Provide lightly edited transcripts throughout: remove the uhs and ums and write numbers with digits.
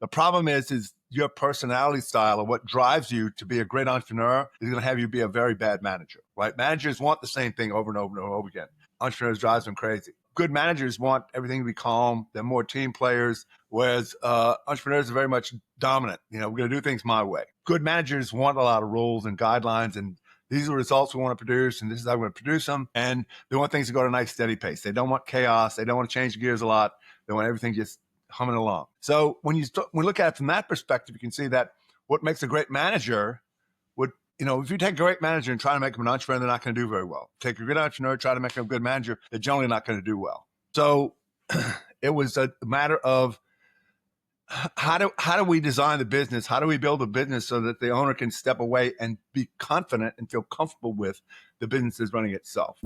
The problem is your personality style or what drives you to be a great entrepreneur is going to have you be a very bad manager, right? Managers want the same thing over and over and over again. Entrepreneurs drives them crazy. Good managers want everything to be calm. They're more team players, whereas entrepreneurs are very much dominant. We're going to do things my way. Good managers want a lot of rules and guidelines, and these are the results we want to produce, and this is how we're going to produce them. And they want things to go at a nice, steady pace. They don't want chaos. They don't want to change gears a lot. They want everything just humming along. So when you look at it from that perspective, you can see that what makes a great manager would, if you take a great manager and try to make them an entrepreneur, they're not going to do very well. Take a good entrepreneur, try to make them a good manager, they're generally not going to do well. So it was a matter of how do we design the business? How do we build a business so that the owner can step away and be confident and feel comfortable with the business is running itself?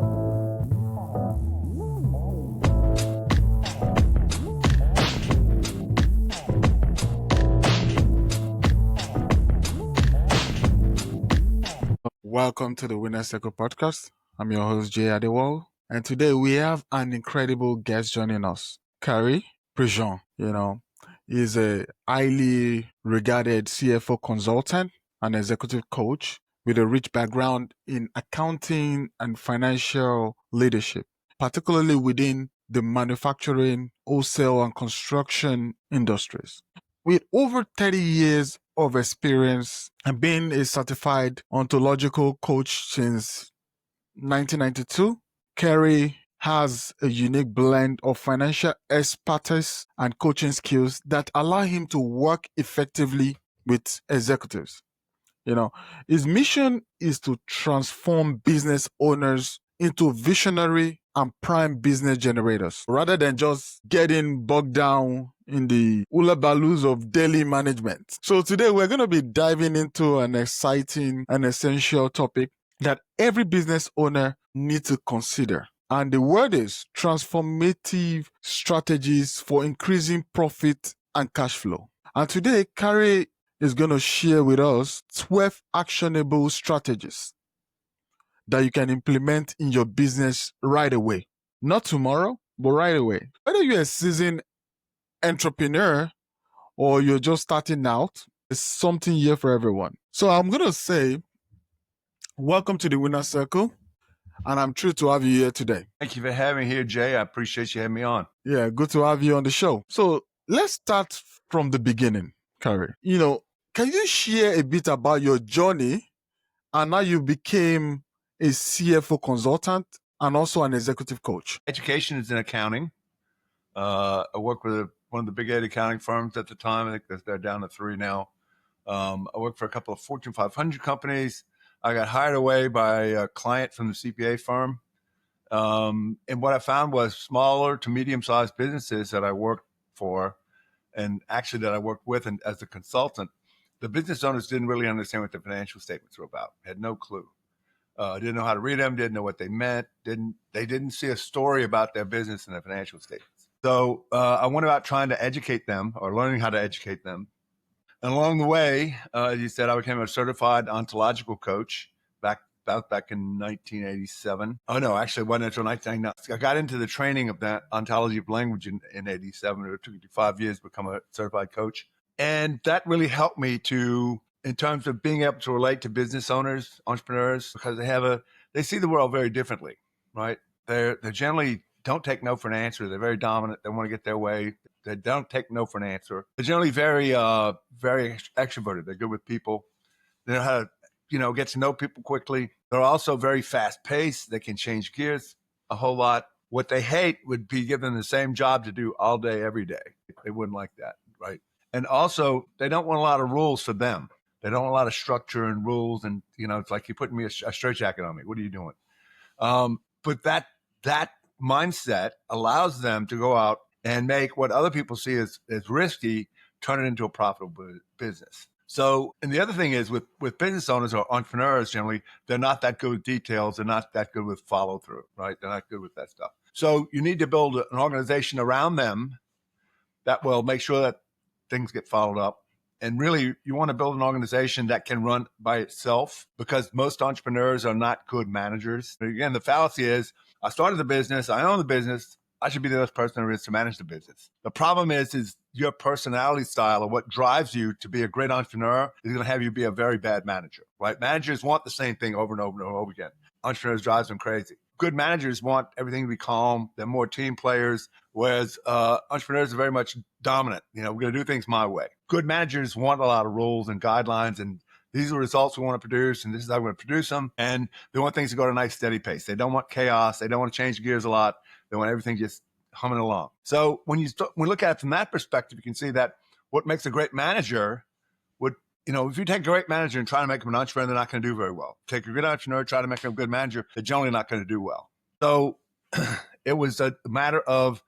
Welcome to the Winner Circle podcast. I'm your host, Jay Adewole, and today we have an incredible guest joining us, Cary Prejean. He's a highly regarded CFO consultant and executive coach with a rich background in accounting and financial leadership, particularly within the manufacturing, wholesale, and construction industries. With over 30 years of experience and being a certified ontological coach since 1992, Cary has a unique blend of financial expertise and coaching skills that allow him to work effectively with executives. His mission is to transform business owners into visionary and prime business generators, rather than just getting bogged down in the hula-baloos of daily management. So today we're going to be diving into an exciting and essential topic that every business owner needs to consider. And the word is transformative strategies for increasing profit and cash flow. And today, Cary is going to share with us 12 actionable strategies that you can implement in your business right away. Not tomorrow, but right away. Whether you're a seasoned entrepreneur or you're just starting out, there's something here for everyone. So I'm going to say, welcome to the Winner Circle, and I'm thrilled to have you here today. Thank you for having me here, Jay. I appreciate you having me on. Yeah, good to have you on the show. So let's start from the beginning, Cary. Can you share a bit about your journey and how you became a CFO consultant and also an executive coach? Education is in accounting. I worked with one of the big 8 accounting firms at the time. I think they're down to 3 now. I worked for a couple of Fortune 500 companies. I got hired away by a client from the CPA firm. And what I found was smaller to medium-sized businesses that I worked for, and actually that I worked with and as a consultant, the business owners didn't really understand what the financial statements were about, had no clue. Didn't know how to read them, didn't know what they meant, they didn't see a story about their business in their financial statements. So I went about trying to educate them or learning how to educate them. And along the way, as you said, I became a certified ontological coach back in 1987. Oh, no, actually, it wasn't until 1999. I got into the training of that ontology of language in 87. It took me 5 years to become a certified coach. And that really helped me in terms of being able to relate to business owners, entrepreneurs, because they see the world very differently, right? They generally don't take no for an answer. They're very dominant. They want to get their way. They don't take no for an answer. They're generally very, very extroverted. They're good with people. They know how to, get to know people quickly. They're also very fast paced. They can change gears a whole lot. What they hate would be given the same job to do all day, every day. They wouldn't like that, right? And also, they don't want a lot of rules for them. They don't want a lot of structure and rules. And, it's like you're putting me a straitjacket on me. What are you doing? But that mindset allows them to go out and make what other people see as risky, turn it into a profitable business. So, and the other thing is with business owners or entrepreneurs, generally, they're not that good with details. They're not that good with follow through, right? They're not good with that stuff. So you need to build an organization around them that will make sure that things get followed up. And really, you want to build an organization that can run by itself, because most entrepreneurs are not good managers. But again, the fallacy is, I started the business, I own the business, I should be the best person there is to manage the business. The problem is your personality style or what drives you to be a great entrepreneur is going to have you be a very bad manager, right? Managers want the same thing over and over and over again. Entrepreneurs drives them crazy. Good managers want everything to be calm. They're more team players, whereas entrepreneurs are very much dominant. We're going to do things my way. Good managers want a lot of rules and guidelines, and these are the results we want to produce, and this is how we're going to produce them. And they want things to go at a nice, steady pace. They don't want chaos. They don't want to change gears a lot. They want everything just humming along. So when we look at it from that perspective, you can see that what makes a great manager would, if you take a great manager and try to make them an entrepreneur, they're not going to do very well. Take a good entrepreneur, try to make them a good manager, they're generally not going to do well. So it was a matter of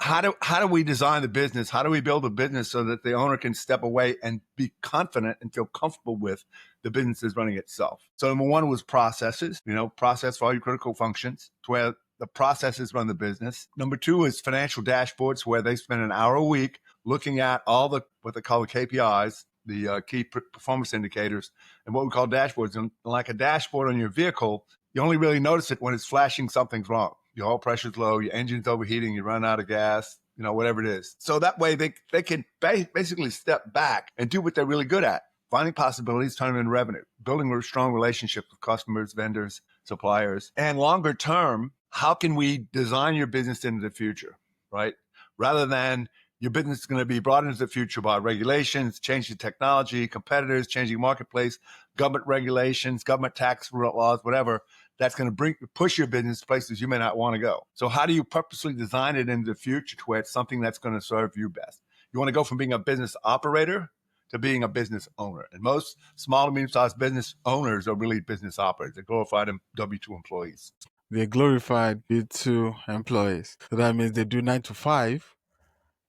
how do we design the business? How do we build a business so that the owner can step away and be confident and feel comfortable with the business is running itself? So number one was processes, process for all your critical functions, to where the processes run the business. Number two is financial dashboards, where they spend an hour a week looking at all what they call the KPIs, the key performance indicators, and what we call dashboards. And like a dashboard on your vehicle, you only really notice it when it's flashing something's wrong. Your oil pressure's low, your engine's overheating, you run out of gas, whatever it is. So that way they can basically step back and do what they're really good at: finding possibilities, turning them into revenue, building a strong relationship with customers, vendors, suppliers. And longer term, how can we design your business into the future, right? Rather than your business is going to be brought into the future by regulations, changing technology, competitors, changing marketplace, government regulations, government tax laws, whatever. That's going to push your business to places you may not want to go. So how do you purposely design it into the future to where it's something that's going to serve you best? You want to go from being a business operator to being a business owner. And most small and medium-sized business owners are really business operators. They're glorified W-2 employees. They're glorified B2 employees. So that means they do 9 to 5.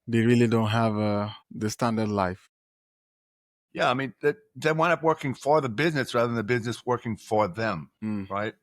They really don't have the standard life. Yeah, I mean, they wind up working for the business rather than the business working for them, right?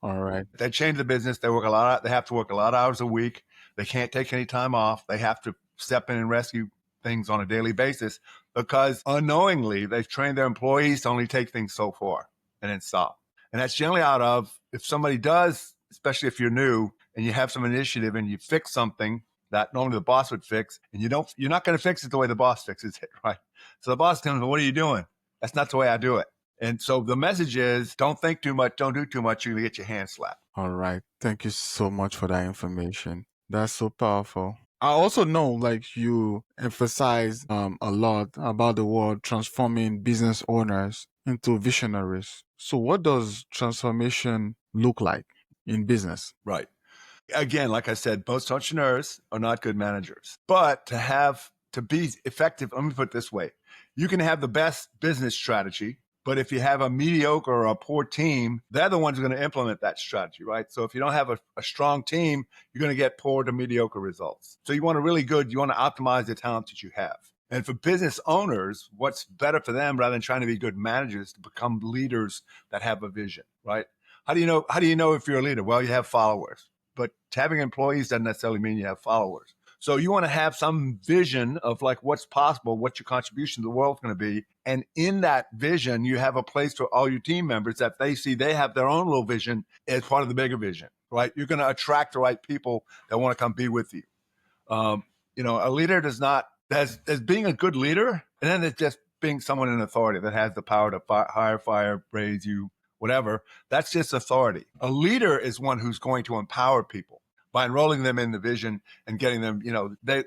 All right. They change the business. They have to work a lot of hours a week. They can't take any time off. They have to step in and rescue things on a daily basis because unknowingly they've trained their employees to only take things so far and then stop. And that's generally out of, if somebody does, especially if you're new and you have some initiative and you fix something that normally the boss would fix, and you're not going to fix it the way the boss fixes it, right? So the boss comes, what are you doing? That's not the way I do it. And so the message is, don't think too much, don't do too much, you're going to get your hand slapped. All right. Thank you so much for that information. That's so powerful. I also know, you emphasize a lot about the word transforming business owners into visionaries. So what does transformation look like in business? Right. Again, like I said, most entrepreneurs are not good managers. But to be effective, let me put it this way. You can have the best business strategy, but if you have a mediocre or a poor team, they're the ones who are going to implement that strategy, right? So if you don't have a strong team, you're going to get poor to mediocre results. So you want you want to optimize the talent that you have. And for business owners, what's better for them rather than trying to be good managers to become leaders that have a vision, right? How do you know if you're a leader? Well, you have followers, but having employees doesn't necessarily mean you have followers. So you want to have some vision of what's possible, what your contribution to the world is going to be. And in that vision, you have a place for all your team members that they see they have their own little vision as part of the bigger vision, right? You're going to attract the right people that want to come be with you. A leader does not, as being a good leader, and then it's just being someone in authority that has the power to hire, fire, raise you, whatever. That's just authority. A leader is one who's going to empower people by enrolling them in the vision and getting them, they're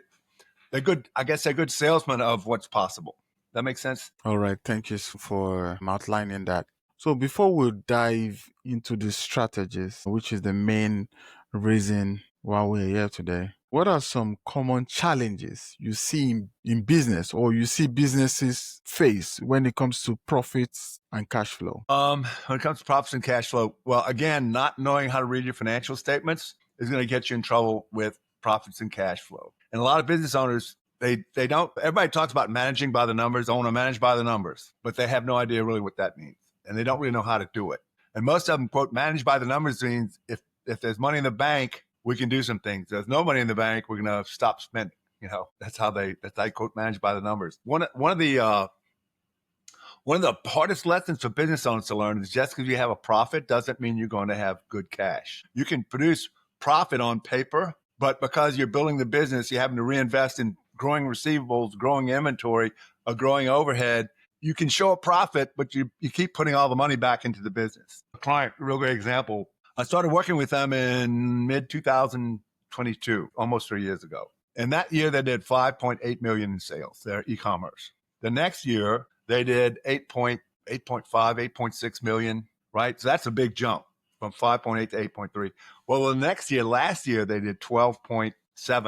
good. I guess they're good salesmen of what's possible. That makes sense? All right. Thank you for outlining that. So before we dive into the strategies, which is the main reason why we're here today, what are some common challenges you see in business or you see businesses face when it comes to profits and cash flow? When it comes to profits and cash flow, well, again, not knowing how to read your financial statements is going to get you in trouble with profits and cash flow. And a lot of business owners, they don't, everybody talks about managing by the numbers. I want to manage by the numbers, but they have no idea really what that means. And they don't really know how to do it. And most of them quote, manage by the numbers means if there's money in the bank, we can do some things. There's no money in the bank, we're going to stop spending. That's how they quote manage by the numbers. One of the hardest lessons for business owners to learn is just because you have a profit doesn't mean you're going to have good cash. You can produce profit on paper, But because you're building the business, you're having to reinvest in growing receivables, growing inventory, a growing overhead. You can show a profit, but you keep putting all the money back into the business. A client, real great example. I started working with them in mid 2022, almost 3 years ago. And that year they did 5.8 million in sales, their e-commerce. The next year they did 8.5, 8.6 million, right? So that's a big jump from 5.8 to 8.3. Well, the next year, last year, they did 12.7,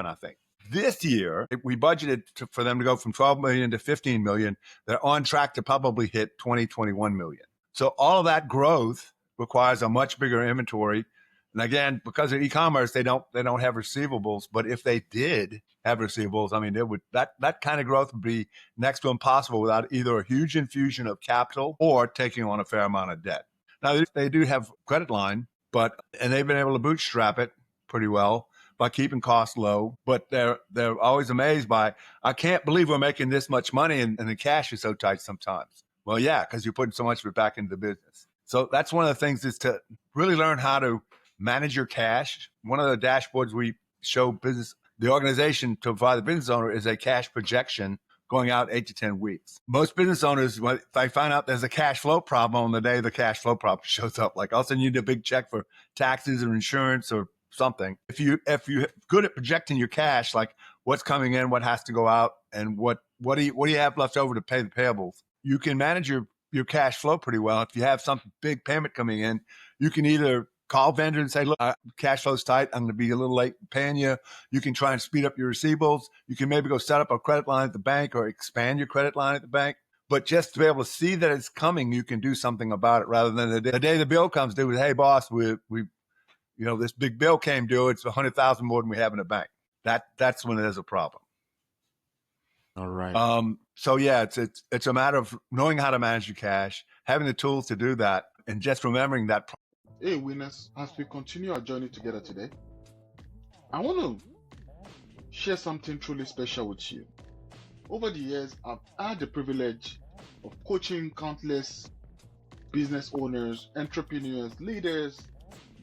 I think. This year, we budgeted for them to go from 12 million to 15 million. They're on track to probably hit 20, 21 million. So all of that growth requires a much bigger inventory. And again, because of e-commerce, they don't have receivables. But if they did have receivables, I mean, it would that kind of growth would be next to impossible without either a huge infusion of capital or taking on a fair amount of debt. Now they do have credit line, and they've been able to bootstrap it pretty well by keeping costs low. But they're always amazed by, I can't believe we're making this much money and the cash is so tight sometimes. Well, yeah, because you're putting so much of it back into the business. So that's one of the things, is to really learn how to manage your cash. One of the dashboards we show the organization to provide the business owner is a cash projection going out 8 to 10 weeks. Most business owners, if they find out there's a cash flow problem on the day the cash flow problem shows up, like all of a sudden you need a big check for taxes or insurance or something. If you're good at projecting your cash, like what's coming in, what has to go out, and what do you have left over to pay the payables, you can manage your cash flow pretty well. If you have some big payment coming in, you can either call vendor and say, look, cash flow's tight. I'm going to be a little late paying you. You can try and speed up your receivables. You can maybe go set up a credit line at the bank or expand your credit line at the bank. But just to be able to see that it's coming, you can do something about it, rather than the day the bill comes due, hey boss, we this big bill came due. It's 100,000 more than we have in the bank. That's when it is a problem. All right. So yeah, it's a matter of knowing how to manage your cash, having the tools to do that, and just remembering that. Hey winners, as we continue our journey together today, I want to share something truly special with you. Over the years, I've had the privilege of coaching countless business owners, entrepreneurs, leaders,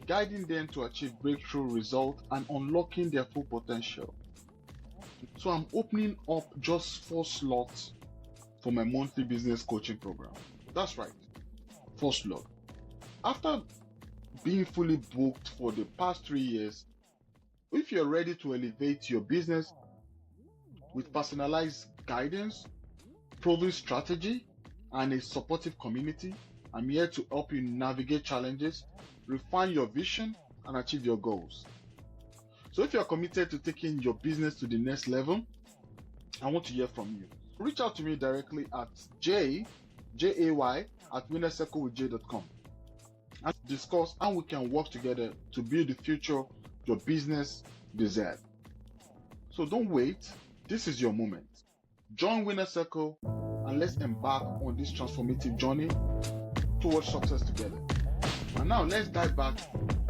guiding them to achieve breakthrough results and unlocking their full potential. So I'm opening up just 4 slots for my monthly business coaching program. That's right, 4 slots. After being fully booked for the past 3 years, if you're ready to elevate your business with personalized guidance, proven strategy, and a supportive community, I'm here to help you navigate challenges, refine your vision, and achieve your goals. So if you're committed to taking your business to the next level, I want to hear from you. Reach out to me directly at Jay at winnercirclewithj.com and discuss how we can work together to build the future your business deserves. So don't wait. This is your moment. Join Winner Circle and let's embark on this transformative journey towards success together. And now let's dive back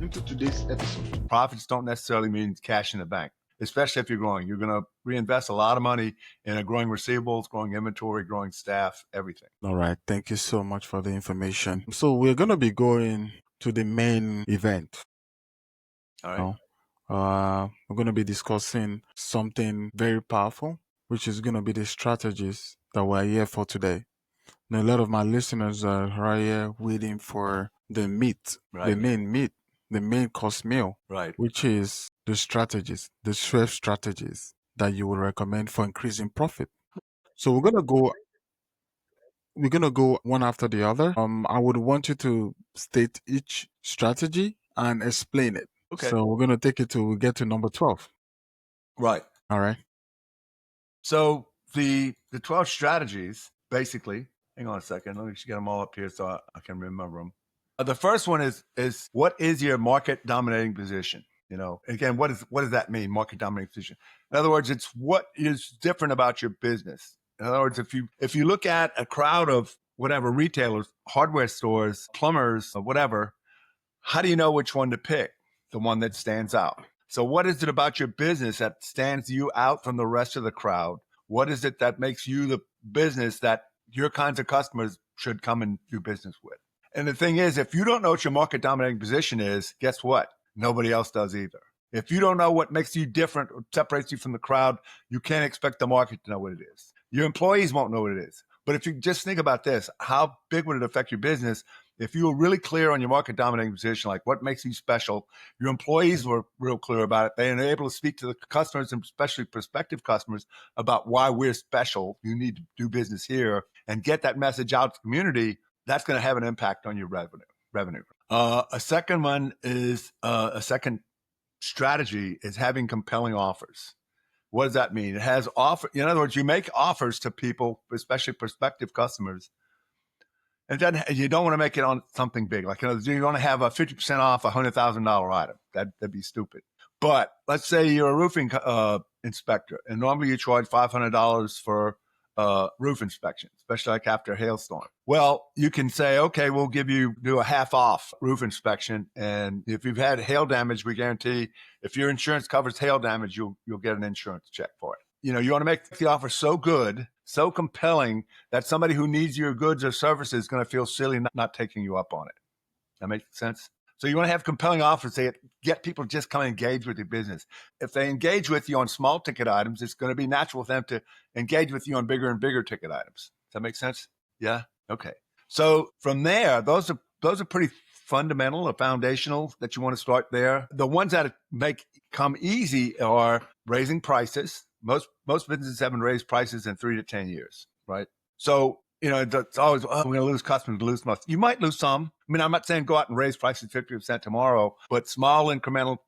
into today's episode. Profits don't necessarily mean cash in the bank, especially if you're growing. You're going to reinvest a lot of money in a growing receivables, growing inventory, growing staff, everything. All right. Thank you so much for the information. So we're going to be going to the main event. All right. We're going to be discussing something very powerful, which is going to be the strategies that we're here for today. Now, a lot of my listeners are right here waiting for the meat, Right. the main meat, the main course meal, Right. which is the strategies, the 12 strategies that you would recommend for increasing profit. So we're gonna go one after the other. I would want you to state each strategy and explain it. Okay. So we're gonna take it till we get to number 12. Right. All right. So the 12 strategies, basically, hang on a second. Let me just get them all up here so I can remember them. The first one is what is your market dominating position? Again, what does that mean? Market dominating position. In other words, it's what is different about your business. In other words, if you look at a crowd of whatever retailers, hardware stores, plumbers, or whatever, how do you know which one to pick? The one that stands out. So what is it about your business that stands you out from the rest of the crowd? What is it that makes you the business that your kinds of customers should come and do business with? And the thing is, if you don't know what your market dominating position is, guess what? Nobody else does either. If you don't know what makes you different or separates you from the crowd, you can't expect the market to know what it is. Your employees won't know what it is. But if you just think about this, how big would it affect your business if you were really clear on your market dominating position, like what makes you special? Your employees were real clear about it. They were able to speak to the customers, and especially prospective customers, about why we're special. You need to do business here and get that message out to the community. That's going to have an impact on your revenue. A second one is a second strategy is having compelling offers. What does that mean? It has in other words, you make offers to people, especially prospective customers. And then you don't want to make it on something big. Like, you want to have a 50% off a $100,000 item. That'd be stupid. But let's say you're a roofing inspector, and normally you charge $500 for roof inspection, especially like after a hailstorm. Well, you can say, okay, we'll do a half off roof inspection. And if you've had hail damage, we guarantee if your insurance covers hail damage, you'll get an insurance check for it. You want to make the offer so good, so compelling that somebody who needs your goods or services is going to feel silly not taking you up on it. That makes sense? So you want to have compelling offers that get people to just come and engage with your business. If they engage with you on small ticket items, it's going to be natural for them to engage with you on bigger and bigger ticket items. Does that make sense? Yeah? Okay. So from there, those are pretty fundamental or foundational that you want to start there. The ones that come easy are raising prices. Most businesses haven't raised prices in 3 to 10 years, right? So, it's always, we're going to lose customers, lose most. You might lose some. I mean, I'm not saying go out and raise prices 50% tomorrow, but small incremental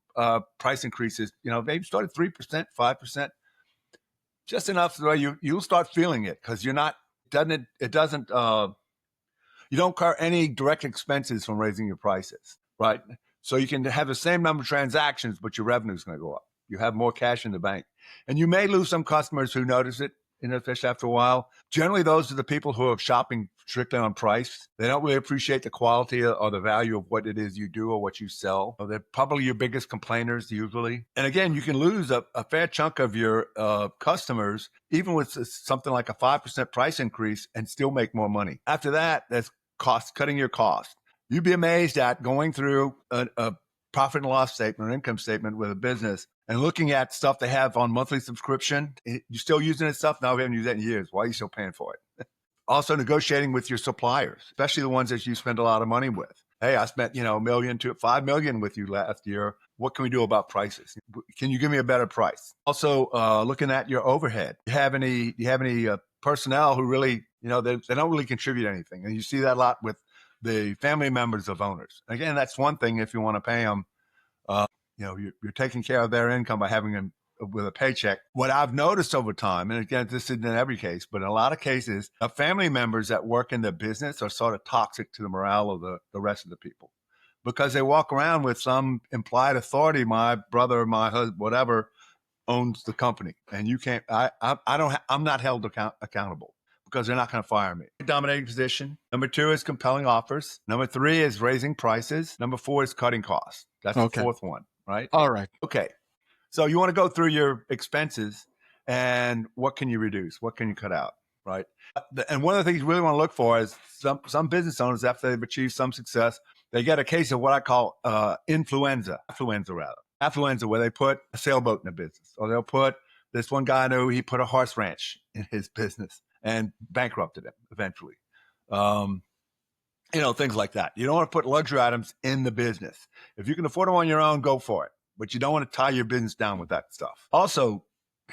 price increases, maybe start at 3%, 5%, just enough so you'll start feeling it because you don't incur any direct expenses from raising your prices, right? So you can have the same number of transactions, but your revenue is going to go up. You have more cash in the bank. And you may lose some customers who notice it, especially after a while. Generally, those are the people who are shopping strictly on price. They don't really appreciate the quality or the value of what it is you do or what you sell. So they're probably your biggest complainers usually. And again, you can lose a fair chunk of your customers, even with something like a 5% price increase, and still make more money. After that, that's cutting your cost. You'd be amazed at going through a profit and loss statement or income statement with a business and looking at stuff they have on monthly subscription. You're still using this stuff? No, we haven't used that in years. Why are you still paying for it? Also negotiating with your suppliers, especially the ones that you spend a lot of money with. Hey, I spent, $1 million to $5 million with you last year. What can we do about prices? Can you give me a better price? Also, looking at your overhead. Do you have any personnel who really, they don't really contribute anything? And you see that a lot with the family members of owners. Again, that's one thing if you want to pay them. You're taking care of their income by having them with a paycheck. What I've noticed over time, and again, this isn't in every case, but in a lot of cases, family members that work in the business are sort of toxic to the morale of the rest of the people because they walk around with some implied authority. My brother, my husband, whatever, owns the company, and you can't. I'm not held accountable because they're not going to fire me. Dominating position. Number 2 is compelling offers. Number 3 is raising prices. Number 4 is cutting costs. That's the fourth one. Right? All right. Okay. So you want to go through your expenses and what can you reduce? What can you cut out? Right? And one of the things you really want to look for is some business owners, after they've achieved some success, they get a case of what I call affluenza, where they put a sailboat in the business, or they'll put this one guy I know, he put a horse ranch in his business and bankrupted him eventually. Things like that. You don't want to put luxury items in the business. If you can afford them on your own, go for it. But you don't want to tie your business down with that stuff. Also,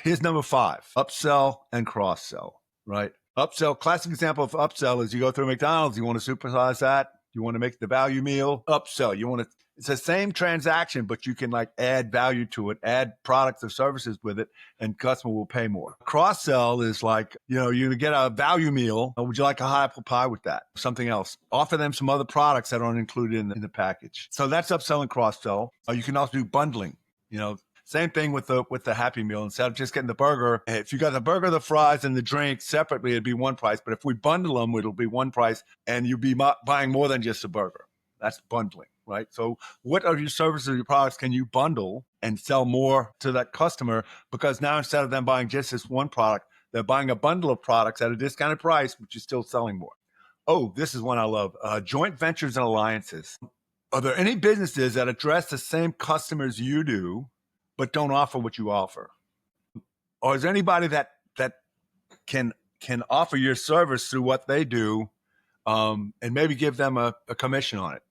here's number 5, upsell and cross-sell, right? Upsell, classic example of upsell is you go through McDonald's, you want to supersize that. You want to make the value meal, upsell. It's the same transaction, but you can add value to it, add products or services with it, and customer will pay more. Cross sell is you get a value meal. Would you like a high apple pie with that? Something else. Offer them some other products that aren't included in the package. So that's upsell and cross sell. You can also do bundling. Same thing with the Happy Meal. Instead of just getting the burger, if you got the burger, the fries, and the drink separately, it'd be one price. But if we bundle them, it'll be one price, and you'll be buying more than just a burger. That's bundling, right? So what are your services or your products can you bundle and sell more to that customer? Because now instead of them buying just this one product, they're buying a bundle of products at a discounted price, but you're still selling more. Oh, this is one I love. Joint ventures and alliances. Are there any businesses that address the same customers you do, but don't offer what you offer? Or is there anybody that can offer your service through what they do, and maybe give them a commission on it,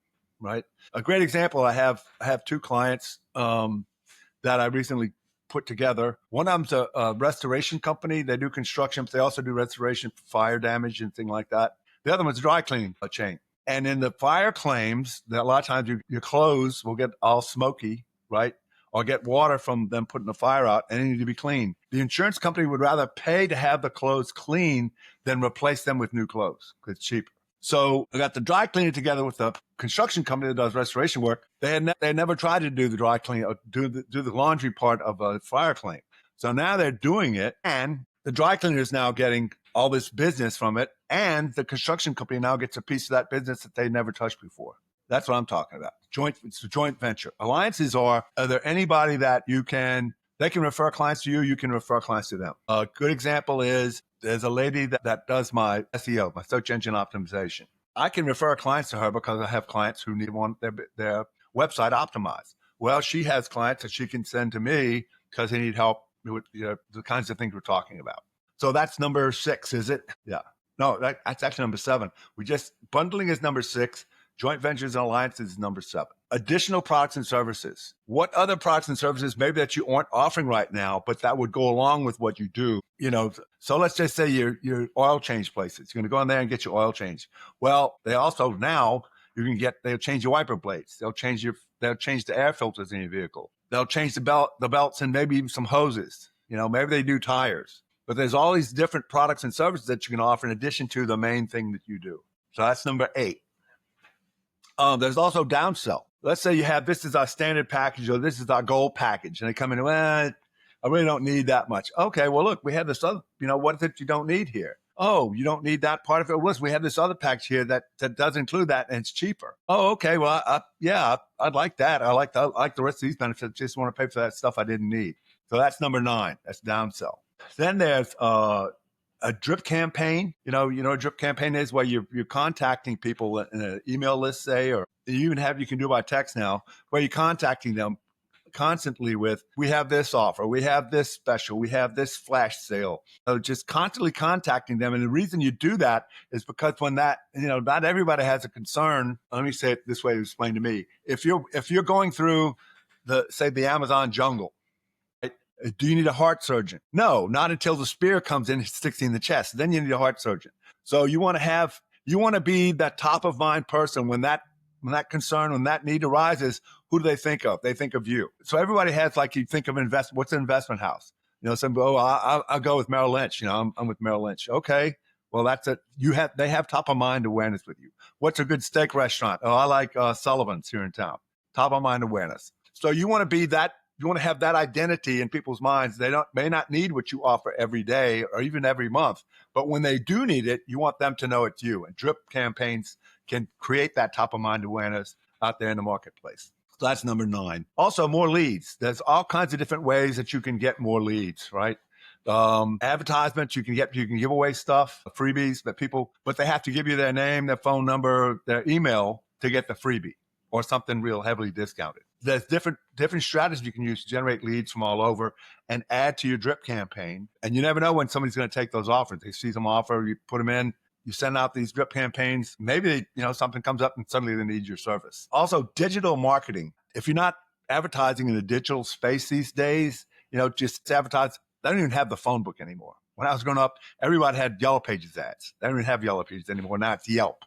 right? A great example, I have 2 clients that I recently put together. One of them's a restoration company. They do construction, but they also do restoration for fire damage and things like that. The other one's a dry cleaning chain. And in the fire claims, that a lot of times your clothes will get all smoky, right? Or get water from them putting the fire out, and they need to be clean. The insurance company would rather pay to have the clothes clean than replace them with new clothes because it's cheaper. So I got the dry cleaning together with the construction company that does restoration work. They had never tried to do the dry clean, or do the laundry part of a fire claim. So now they're doing it, and the dry cleaner is now getting all this business from it, and the construction company now gets a piece of that business that they never touched before. That's what I'm talking about. It's a joint venture. Alliances are there anybody that they can refer clients to you, you can refer clients to them. A good example is there's a lady that does my SEO, my search engine optimization. I can refer clients to her because I have clients who want their website optimized. Well, she has clients that she can send to me because they need help with the kinds of things we're talking about. So that's number 6, is it? Yeah. No, that's actually number 7. Bundling is number 6. Joint ventures and alliances is number 7. Additional products and services. What other products and services maybe that you aren't offering right now, but that would go along with what you do? So let's just say your oil change places. You're going to go in there and get your oil changed. Well, they also now they'll change your wiper blades. They'll change the air filters in your vehicle. They'll change the belts and maybe even some hoses. Maybe they do tires. But there's all these different products and services that you can offer in addition to the main thing that you do. So that's number 8. There's also downsell. Let's say this is our standard package, or this is our gold package, and they come in, I really don't need that much. Okay, well, look, we have this other, what is it you don't need here? Oh, you don't need that part of it? Well, we have this other package here that does include that, and it's cheaper. Oh, okay, well, I'd like that. I like the rest of these benefits. Just want to pay for that stuff I didn't need. So that's number 9. That's downsell. Then there's a drip campaign. You know what a drip campaign is, where you're contacting people in an email list, say, or you can do by text now, where you're contacting them constantly with, we have this offer, we have this special, we have this flash sale. So just constantly contacting them. And the reason you do that is because when not everybody has a concern. Let me say it this way to explain to me. If you're going through the Amazon jungle, do you need a heart surgeon? No, not until the spear comes in and sticks you in the chest. Then you need a heart surgeon. So you want to be that top of mind person when that concern, when that need arises. Who do they think of? They think of you. So everybody has, like, you think of what's an investment house? I'll go with Merrill Lynch. I'm with Merrill Lynch. Okay, well, that's it. They have top of mind awareness with you. What's a good steak restaurant? Oh, I like Sullivan's here in town. Top of mind awareness. So you want to be that. You want to have that identity in people's minds. They may not need what you offer every day or even every month, but when they do need it, you want them to know it's you. And drip campaigns can create that top of mind awareness out there in the marketplace. So that's number 9. Also, more leads. There's all kinds of different ways that you can get more leads, right? Advertisements, you can give away stuff, freebies but they have to give you their name, their phone number, their email to get the freebie or something real heavily discounted. There's different strategies you can use to generate leads from all over and add to your drip campaign. And you never know when somebody's going to take those offers. They see some offer, you put them in, you send out these drip campaigns. Maybe, something comes up and suddenly they need your service. Also, digital marketing. If you're not advertising in the digital space these days, just advertise. They don't even have the phone book anymore. When I was growing up, everybody had Yellow Pages ads. They don't even have Yellow Pages anymore. Now it's Yelp.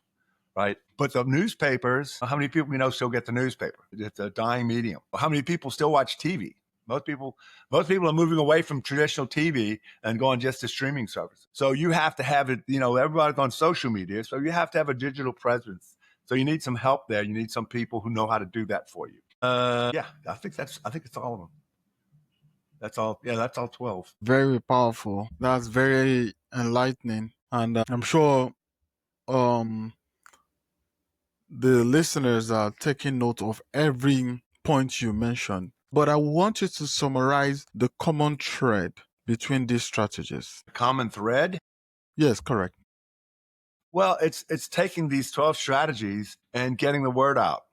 Right. But the newspapers, how many people still get the newspaper? It's a dying medium. How many people still watch TV? Most people are moving away from traditional TV and going just to streaming services. So you have to have it, everybody's on social media. So you have to have a digital presence. So you need some help there. You need some people who know how to do that for you. I think it's all of them. That's all. Yeah, that's all 12. Very powerful. That's very enlightening. And I'm sure the listeners are taking note of every point you mentioned. But I want you to summarize the common thread between these strategies. Common thread? Yes, correct. Well, it's taking these 12 strategies and getting the word out.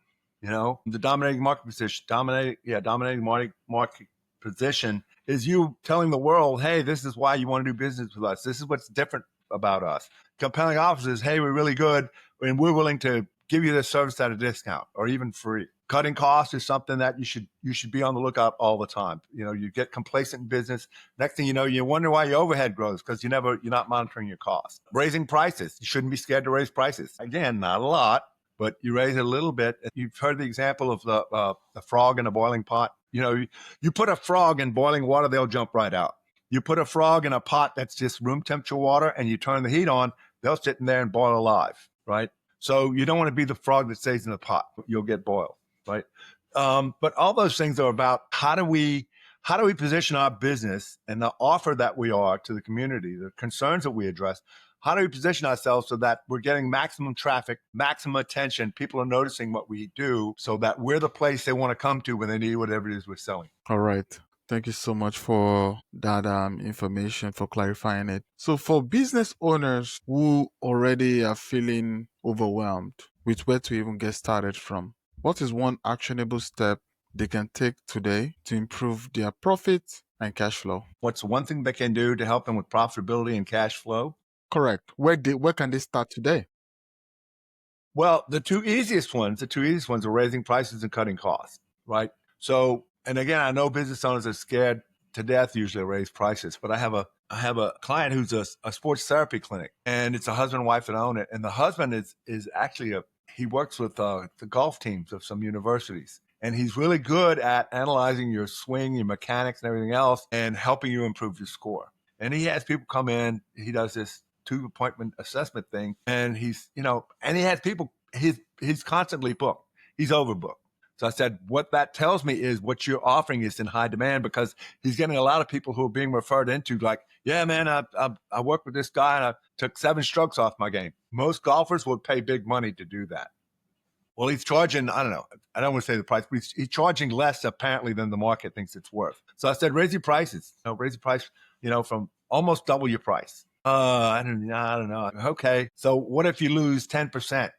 The dominating market position, dominating market position is you telling the world, hey, this is why you want to do business with us. This is what's different about us. Compelling offers is, hey, we're really good and we're willing to give you this service at a discount or even free. Cutting costs is something that you should be on the lookout all the time. You get complacent in business. Next thing you know, you wonder why your overhead grows because you're not monitoring your costs. Raising prices. You shouldn't be scared to raise prices. Again, not a lot, but you raise it a little bit. You've heard the example of the frog in a boiling pot. You put a frog in boiling water, they'll jump right out. You put a frog in a pot that's just room temperature water and you turn the heat on, they'll sit in there and boil alive, right? So you don't want to be the frog that stays in the pot. You'll get boiled, right? But all those things are about how do we position our business and the offer that we are to the community, the concerns that we address. How do we position ourselves so that we're getting maximum traffic, maximum attention? People are noticing what we do so that we're the place they want to come to when they need whatever it is we're selling. All right. Thank you so much for that information, for clarifying it. So for business owners who already are feeling overwhelmed with where to even get started from, what is one actionable step they can take today to improve their profit and cash flow? What's one thing they can do to help them with profitability and cash flow? Correct. Where can they start today? Well, the two easiest ones are raising prices and cutting costs, right? So, and again, I know business owners are scared to death usually to raise prices, but I have a client who's a sports therapy clinic, and it's a husband and wife that own it. And the husband is actually he works with the golf teams of some universities. And he's really good at analyzing your swing, your mechanics and everything else and helping you improve your score. And he has people come in, he does this 2-appointment assessment thing. And he has people, he's constantly booked. He's overbooked. So I said, what that tells me is what you're offering is in high demand because he's getting a lot of people who are being referred into like, yeah, man, I worked with this guy and I took 7 strokes off my game. Most golfers would pay big money to do that. Well, he's charging, I don't know, I don't want to say the price, but he's charging less apparently than the market thinks it's worth. So I said, raise your prices, raise your price, from almost double your price. I don't know. Okay. So what if you lose 10%?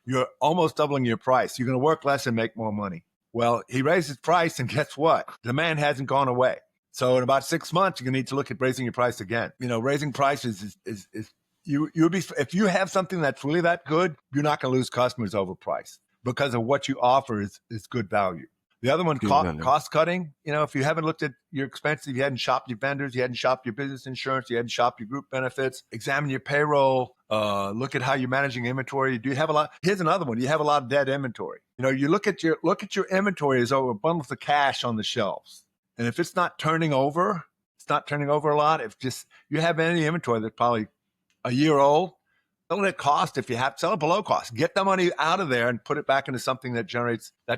You're almost doubling your price. You're going to work less and make more money. Well, he raised his price and guess what? Demand hasn't gone away. So in about 6 months, you're going to need to look at raising your price again. Raising prices is you'll be, if you have something that's really that good, you're not going to lose customers over price because of what you offer is good value. The other one, cost cutting. If you haven't looked at your expenses, you hadn't shopped your vendors, you hadn't shopped your business insurance, you hadn't shopped your group benefits, examine your payroll, look at how you're managing inventory. Do you have a lot? Here's another one. You have a lot of dead inventory. You look at your inventory as over bundles of cash on the shelves. And if it's not turning over a lot. If just you have any inventory that's probably a year old, sell it at cost. If you have, sell it below cost. Get the money out of there and put it back into something that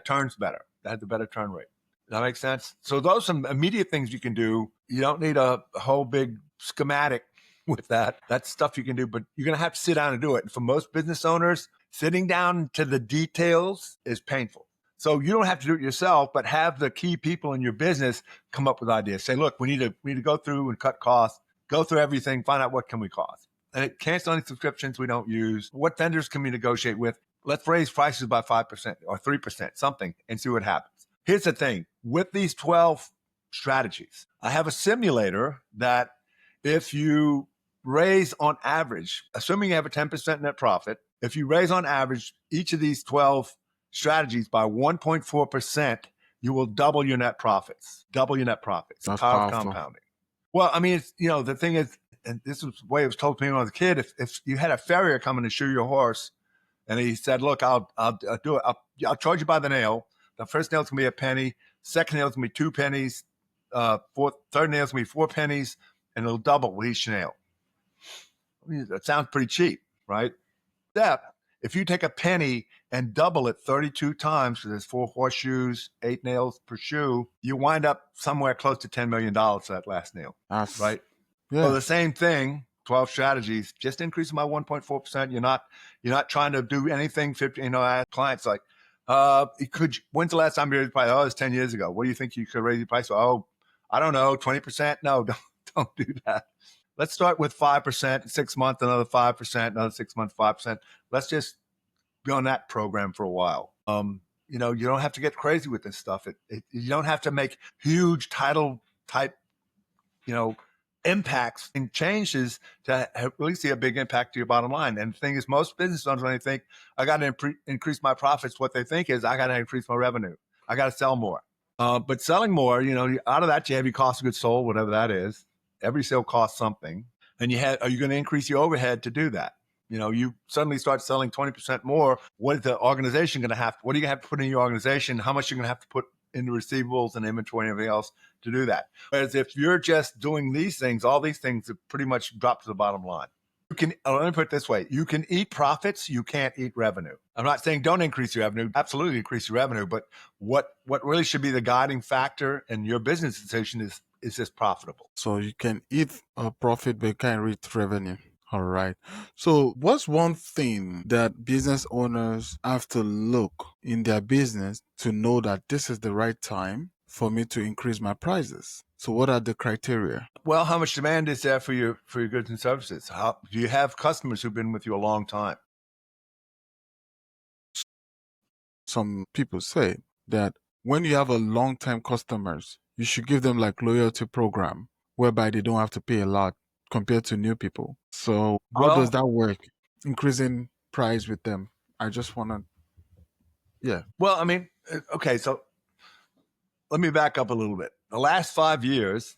turns better, that has a better turn rate. Does that make sense? So those are some immediate things you can do. You don't need a whole big schematic with that. That's stuff you can do, but you're going to have to sit down and do it. And for most business owners, sitting down to the details is painful. So you don't have to do it yourself, but have the key people in your business come up with ideas. Say, look, we need to go through and cut costs, go through everything, find out what can we cost. And cancel any subscriptions we don't use. What vendors can we negotiate with? Let's raise prices by 5% or 3%, something, and see what happens. Here's the thing. With these 12 strategies, I have a simulator that if you raise on average, assuming you have a 10% net profit, if you raise on average each of these 12 strategies by 1.4%, you will double your net profits. Double your net profits. That's Power of powerful. compounding. Well, I mean, it's, the thing is, and this was the way it was told to me when I was a kid, if you had a farrier come in to shoe your horse and he said, look, I'll do it. I'll charge you by the nail. The first nail's going to be a penny. Second nail's going to be 2 pennies. Third nail's going to be 4 pennies, and it'll double with each nail. I mean, that sounds pretty cheap, right? Except if you take a penny and double it 32 times, so there's 4 horseshoes, 8 nails per shoe, you wind up somewhere close to $10 million for that last nail, right? Yeah. So the same thing, 12 strategies, just increase them by 1.4%. You're not trying to do anything 50, I have clients like, when's the last time you raised the price? Oh, it's 10 years ago. What do you think you could raise your price? Oh, I don't know, 20%? No, don't do that. Let's start with 5%, 6 months, another 5%, another 6 months, 5%. Let's just be on that program for a while. You don't have to get crazy with this stuff. You don't have to make huge title type, impacts and changes to really see a big impact to your bottom line. And the thing is, most business owners, when they think I got to increase my profits, what they think is I got to increase my revenue. I got to sell more. But selling more, out of that, you have your cost of goods sold, whatever that is. Every sale costs something. And are you going to increase your overhead to do that? You suddenly start selling 20% more. What is the organization going to have? What are you going to have to put in your organization? How much are you going to have to put into receivables and inventory and everything else to do that? Whereas if you're just doing these things, all these things pretty much drop to the bottom line. Let me put it this way. You can eat profits. You can't eat revenue. I'm not saying don't increase your revenue. Absolutely increase your revenue. But what really should be the guiding factor in your business decision is this profitable? So you can eat a profit, but you can't eat revenue. All right. So what's one thing that business owners have to look in their business to know that this is the right time for me to increase my prices? So what are the criteria? Well, how much demand is there for your goods and services? How do you have customers who've been with you a long time? Some people say that when you have a long-time customers, you should give them like loyalty program whereby they don't have to pay a lot compared to new people. So how does that work? Increasing price with them. I just want to, yeah. Well, I mean, okay, so let me back up a little bit. The last 5 years,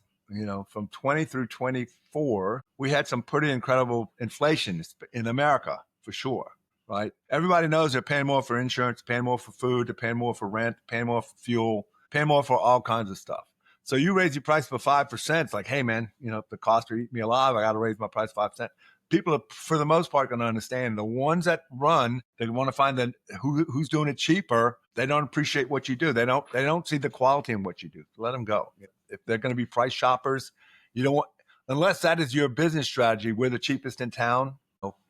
from 20 through 24, we had some pretty incredible inflation in America, for sure, right? Everybody knows they're paying more for insurance, paying more for food, they're paying more for rent, paying more for fuel, paying more for all kinds of stuff. So you raise your price for 5%. It's like, hey, man, the cost of eating me alive, I got to raise my price 5%. People are, for the most part, going to understand. The ones that run, they want to find that who's doing it cheaper. They don't appreciate what you do. They don't see the quality in what you do. So let them go. If they're going to be price shoppers, you don't want, unless that is your business strategy. We're the cheapest in town.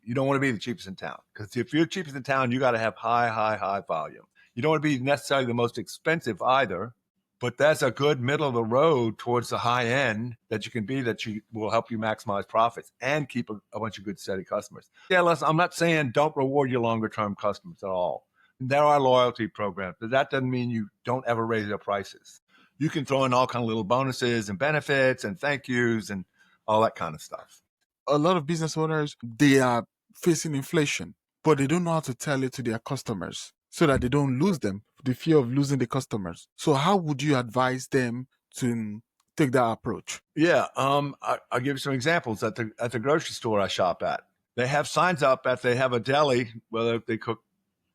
You don't want to be the cheapest in town, because if you're cheapest in town, you got to have high volume. You don't want to be necessarily the most expensive either. But that's a good middle of the road towards the high end that you can be, that you will help you maximize profits and keep a bunch of good, steady customers. Yeah, listen, I'm not saying don't reward your longer term customers at all. There are loyalty programs, but that doesn't mean you don't ever raise their prices. You can throw in all kind of little bonuses and benefits and thank yous and all that kind of stuff. A lot of business owners, they are facing inflation, but they don't know how to tell it to their customers so that they don't lose them, the fear of losing the customers. So how would you advise them to take that approach? Yeah, I'll give you some examples. At the grocery store I shop at, they have signs up that they have a deli, whether they cook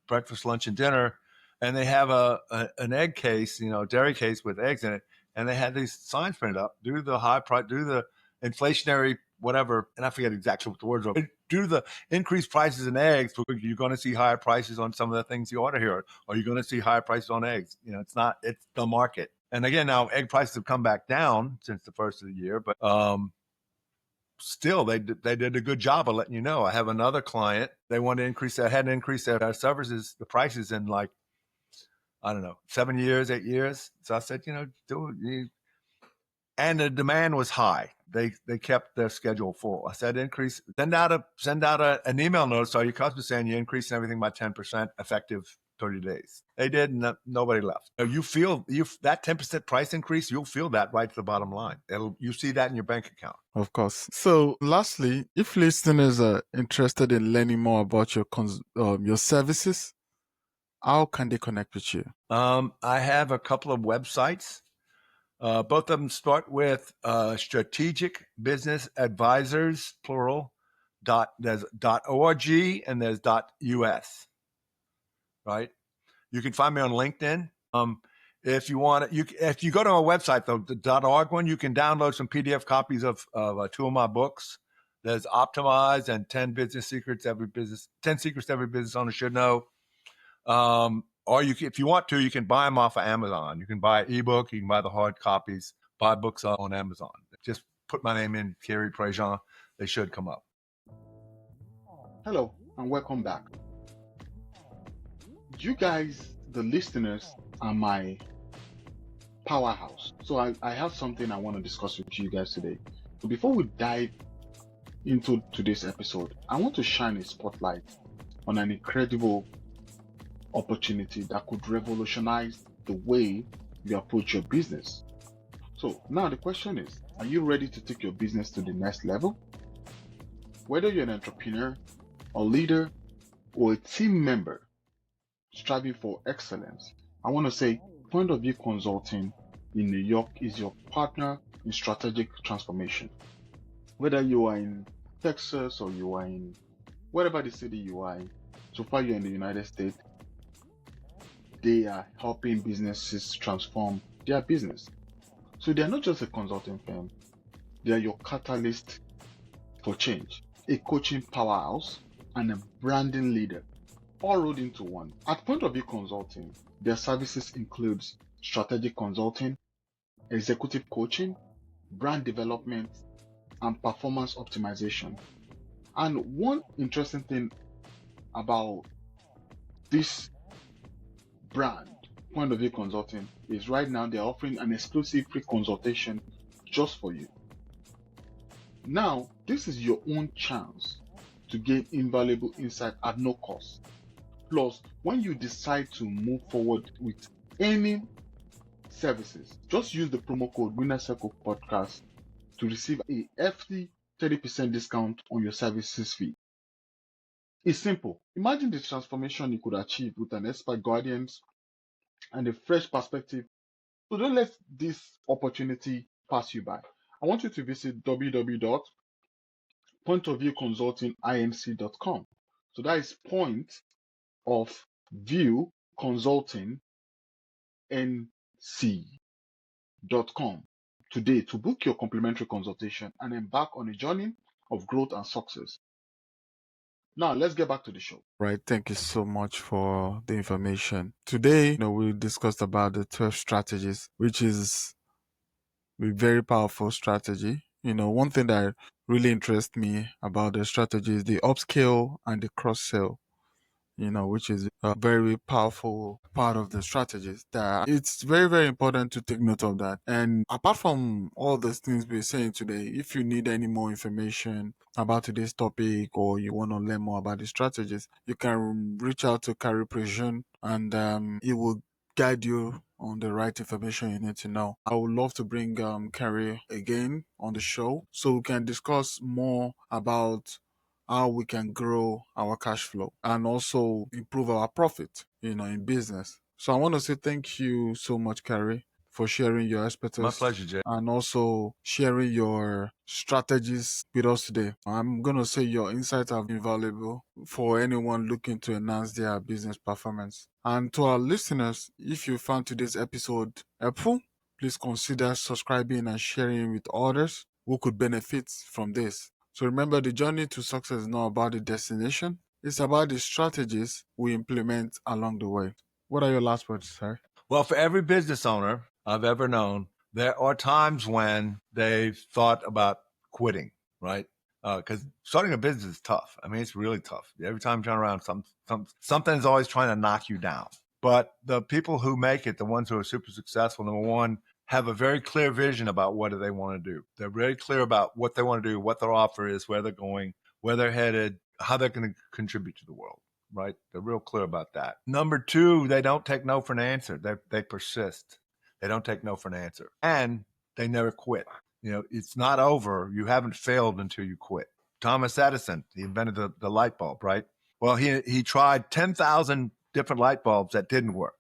breakfast, lunch, and dinner, and they have an egg case, dairy case with eggs in it, and they had these signs printed up: due to the high price, due to the inflationary whatever, and I forget exactly what the words are. Due to the increased prices in eggs, you're going to see higher prices on some of the things you order here, or you're going to see higher prices on eggs. It's the market. And again, now egg prices have come back down since the first of the year, but still they did a good job of letting you know. I have another client, they wanted to increase their services, the prices in like, I don't know, 7 years, 8 years. So I said, do it. And the demand was high. They kept their schedule full. I said, send out an email notice to all your customers saying you're increasing everything by 10% effective 30 days. They did, and nobody left. You feel that 10% price increase, you'll feel that right to the bottom line. You see that in your bank account. Of course. So lastly, if listeners are interested in learning more about your services, how can they connect with you? I have a couple of websites. Both of them start with Strategic Business Advisors, plural, there's .org and there's .us, right? You can find me on LinkedIn. If you want, if you go to our website, though, the .org one, you can download some PDF copies of 2 of my books. There's Optimize and 10 secrets every business owner should know. Or if you want to, you can buy them off of Amazon. You can buy an ebook, you can buy the hard copies, buy books on Amazon. Just put my name in, Cary Prejean. They should come up. Hello, and welcome back. You guys, the listeners, are my powerhouse. So I have something I want to discuss with you guys today. But before we dive into today's episode, I want to shine a spotlight on an incredible opportunity that could revolutionize the way you approach your business. So now the question is, are you ready to take your business to the next level? Whether you're an entrepreneur, a leader, or a team member striving for excellence, I want to say Point of View Consulting in New York is your partner in strategic transformation. Whether you are in Texas or you are in whatever the city you are in, so far you're in the United States, they are helping businesses transform their business. So they are not just a consulting firm, they are your catalyst for change, a coaching powerhouse, and a branding leader, all rolled into one. At Point of View Consulting, their services includes strategic consulting, executive coaching, brand development, and performance optimization. And one interesting thing about this brand, Point of View Consulting, is right now they're offering an exclusive free consultation just for you. Now, this is your own chance to gain invaluable insight at no cost. Plus, when you decide to move forward with any services, just use the promo code Winner Circle Podcast to receive a hefty 30% discount on your services fee. It's simple. Imagine the transformation you could achieve with an expert guidance and a fresh perspective. So don't let this opportunity pass you by. I want you to visit www.pointofviewconsultinginc.com. So that is Point of View Consulting NC.com today to book your complimentary consultation and embark on a journey of growth and success. Now, let's get back to the show. Right. Thank you so much for the information. Today, we discussed about the 12 strategies, which is a very powerful strategy. One thing that really interests me about the strategy is the upscale and the cross sell, which is a very powerful part of the strategies. That it's very, very important to take note of that. And apart from all the things we're saying today, if you need any more information about today's topic or you want to learn more about the strategies, you can reach out to Cary Prejean and he will guide you on the right information you need to know. I would love to bring Cary again on the show so we can discuss more about how we can grow our cash flow and also improve our profit, in business. So I want to say thank you so much, Cary, for sharing your My expertise pleasure, Jay. and also sharing your strategies with us today. I'm going to say your insights are invaluable for anyone looking to enhance their business performance. And to our listeners, if you found today's episode helpful, please consider subscribing and sharing with others who could benefit from this. So remember, the journey to success is not about the destination. It's about the strategies we implement along the way. What are your last words, sir? Well, for every business owner I've ever known, there are times when they've thought about quitting, right? Because starting a business is tough. I mean, it's really tough. Every time you turn around, something's always trying to knock you down. But the people who make it, the ones who are super successful, number one, have a very clear vision about what do they want to do. They're very clear about what they want to do, what their offer is, where they're going, where they're headed, how they're going to contribute to the world. Right? They're real clear about that. Number two, they don't take no for an answer. They persist. They don't take no for an answer. And they never quit. It's not over. You haven't failed until you quit. Thomas Edison, he invented the light bulb, right? Well, he tried 10,000 different light bulbs that didn't work.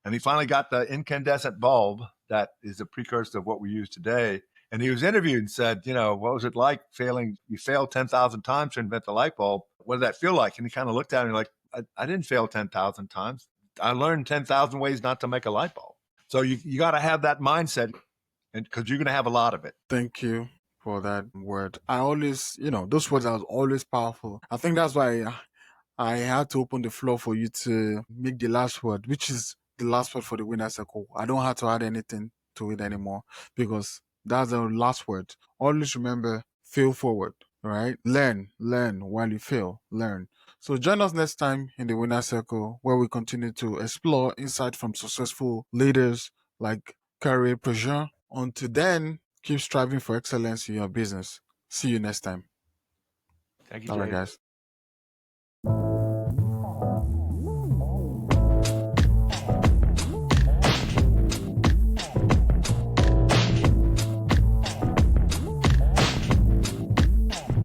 And he finally got the incandescent bulb that is a precursor of what we use today. And he was interviewed and said, what was it like failing? You failed 10,000 times to invent the light bulb. What did that feel like? And he kind of looked at it and like, I didn't fail 10,000 times. I learned 10,000 ways not to make a light bulb. So you got to have that mindset, and because you're going to have a lot of it. Thank you for that word. I always, those words are always powerful. I think that's why I had to open the floor for you to make the last word, which is the last word for the winner circle. I don't have to add anything to it anymore because that's the last word. Always remember, fail forward, right? Learn while you fail, learn. So join us next time in the winner circle where we continue to explore insight from successful leaders like Cary Prejean. Until then, keep striving for excellence in your business. See you next time. Thank you, All right, Jay. guys.